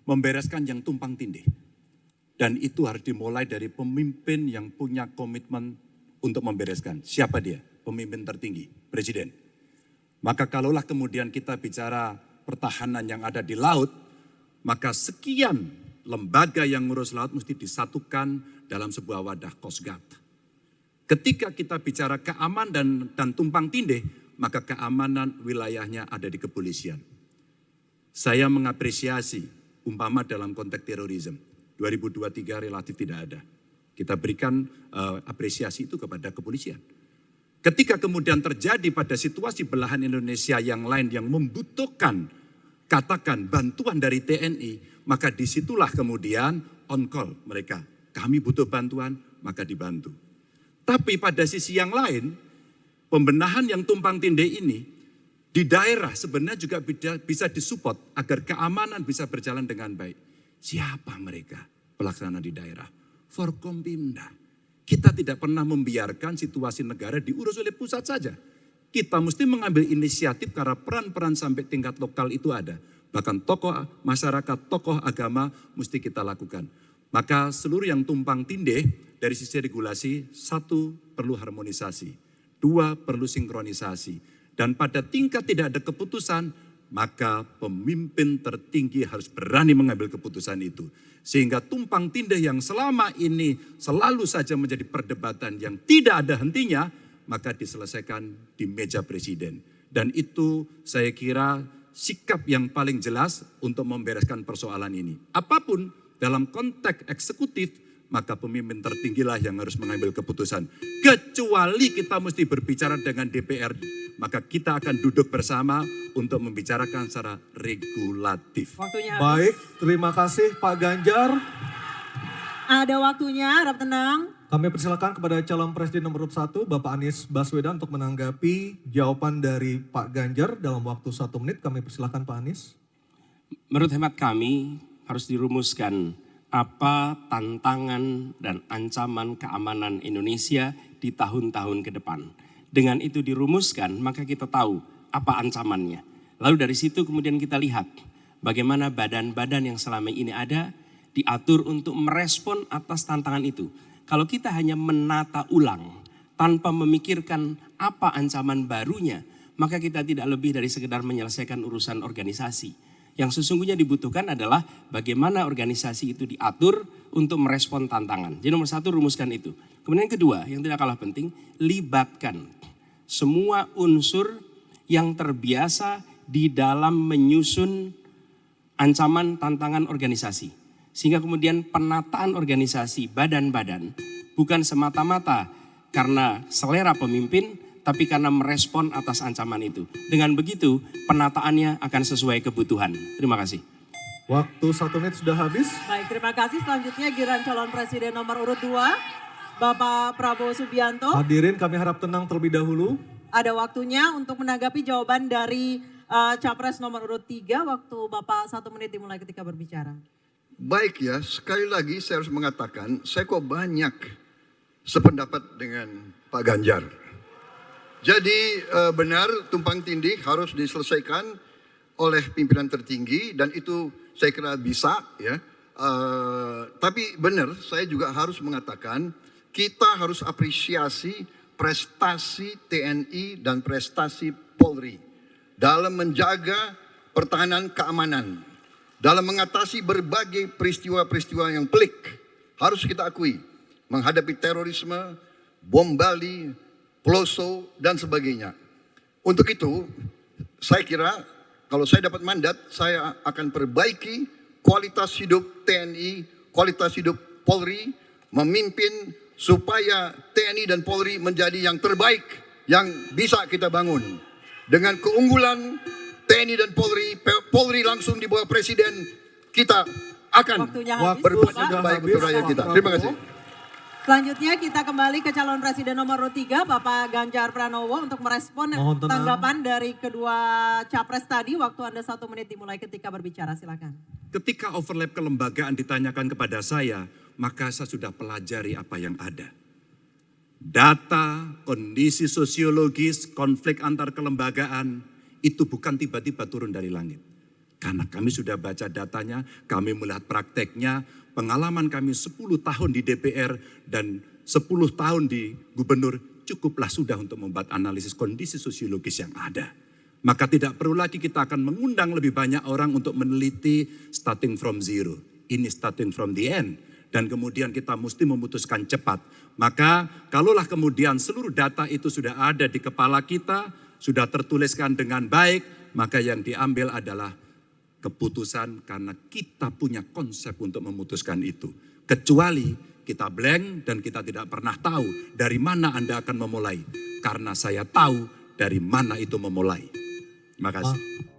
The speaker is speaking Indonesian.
membereskan yang tumpang tindih. Dan itu harus dimulai dari pemimpin yang punya komitmen untuk membereskan. Siapa dia? Pemimpin tertinggi, Presiden. Maka kalaulah kemudian kita bicara pertahanan yang ada di laut, maka sekian lembaga yang ngurus laut mesti disatukan dalam sebuah wadah Coast Guard. Ketika kita bicara keamanan dan tumpang tindih, maka keamanan wilayahnya ada di kepolisian. Saya mengapresiasi umpama dalam konteks terorisme, 2023 relatif tidak ada. Kita berikan apresiasi itu kepada kepolisian. Ketika kemudian terjadi pada situasi belahan Indonesia yang lain yang membutuhkan katakan bantuan dari TNI, maka disitulah kemudian on call mereka. Kami butuh bantuan, maka dibantu. Tapi pada sisi yang lain, pembenahan yang tumpang tindih ini di daerah sebenarnya juga bisa disupport agar keamanan bisa berjalan dengan baik. Siapa mereka pelaksana di daerah? Forkompimda. Kita tidak pernah membiarkan situasi negara diurus oleh pusat saja. Kita mesti mengambil inisiatif karena peran-peran sampai tingkat lokal itu ada. Bahkan tokoh masyarakat, tokoh agama mesti kita lakukan. Maka seluruh yang tumpang tindih dari sisi regulasi, satu perlu harmonisasi, dua perlu sinkronisasi. Dan pada tingkat tidak ada keputusan, maka pemimpin tertinggi harus berani mengambil keputusan itu. Sehingga tumpang tindih yang selama ini selalu saja menjadi perdebatan yang tidak ada hentinya, maka diselesaikan di meja presiden. Dan itu saya kira sikap yang paling jelas untuk membereskan persoalan ini. Apapun dalam konteks eksekutif, maka pemimpin tertinggilah yang harus mengambil keputusan. Kecuali kita mesti berbicara dengan DPR, maka kita akan duduk bersama untuk membicarakan secara regulatif. Waktunya Baik, terima kasih Pak Ganjar. ada waktunya, harap tenang. Kami persilakan kepada calon presiden nomor 1, Bapak Anies Baswedan untuk menanggapi jawaban dari Pak Ganjar dalam waktu 1 menit. Kami persilakan Pak Anies. Menurut hemat kami harus dirumuskan apa tantangan dan ancaman keamanan Indonesia di tahun-tahun ke depan. Dengan itu dirumuskan, maka kita tahu apa ancamannya. Lalu dari situ kemudian kita lihat bagaimana badan-badan yang selama ini ada diatur untuk merespon atas tantangan itu. Kalau kita hanya menata ulang tanpa memikirkan apa ancaman barunya, maka kita tidak lebih dari sekedar menyelesaikan urusan organisasi. Yang sesungguhnya dibutuhkan adalah bagaimana organisasi itu diatur untuk merespon tantangan. Jadi nomor 1 rumuskan itu. Kemudian yang kedua yang tidak kalah penting, libatkan semua unsur yang terbiasa di dalam menyusun ancaman tantangan organisasi. Sehingga kemudian penataan organisasi badan-badan bukan semata-mata karena selera pemimpin, tapi karena merespon atas ancaman itu. Dengan begitu penataannya akan sesuai kebutuhan. Terima kasih. Waktu 1 menit sudah habis. Baik, terima kasih. Selanjutnya giliran calon presiden nomor urut 2, Bapak Prabowo Subianto. Hadirin kami harap tenang terlebih dahulu. Ada waktunya untuk menanggapi jawaban dari Capres nomor urut 3. Waktu Bapak 1 menit dimulai ketika berbicara. Baik ya, sekali lagi saya harus mengatakan, saya kok banyak sependapat dengan Pak Ganjar. Jadi benar tumpang tindih harus diselesaikan oleh pimpinan tertinggi dan itu saya kira bisa ya. Tapi benar saya juga harus mengatakan kita harus apresiasi prestasi TNI dan prestasi Polri dalam menjaga pertahanan keamanan. Dalam mengatasi berbagai peristiwa-peristiwa yang pelik, harus kita akui, menghadapi terorisme, bom Bali, Peloso, dan sebagainya. Untuk itu, saya kira kalau saya dapat mandat, saya akan perbaiki kualitas hidup TNI, kualitas hidup Polri, memimpin supaya TNI dan Polri menjadi yang terbaik yang bisa kita bangun. Dengan keunggulan TNI dan Polri langsung di bawah Presiden, kita akan berbuat yang terbaik untuk rakyat kita. Terima kasih. Selanjutnya kita kembali ke calon presiden nomor 3, Bapak Ganjar Pranowo untuk merespon tanggapan dari kedua capres tadi. Waktu Anda 1 menit dimulai ketika berbicara, silakan. Ketika overlap kelembagaan ditanyakan kepada saya, maka saya sudah pelajari apa yang ada. Data, kondisi sosiologis, konflik antar kelembagaan, itu bukan tiba-tiba turun dari langit. Karena kami sudah baca datanya, kami melihat prakteknya, pengalaman kami 10 tahun di DPR dan 10 tahun di gubernur, cukuplah sudah untuk membuat analisis kondisi sosiologis yang ada. Maka tidak perlu lagi kita akan mengundang lebih banyak orang untuk meneliti starting from zero. Ini starting from the end. Dan kemudian kita mesti memutuskan cepat. Maka kalaulah kemudian seluruh data itu sudah ada di kepala kita, sudah tertuliskan dengan baik, maka yang diambil adalah keputusan karena kita punya konsep untuk memutuskan itu. Kecuali kita blank dan kita tidak pernah tahu dari mana Anda akan memulai. Karena saya tahu dari mana itu memulai. Terima kasih.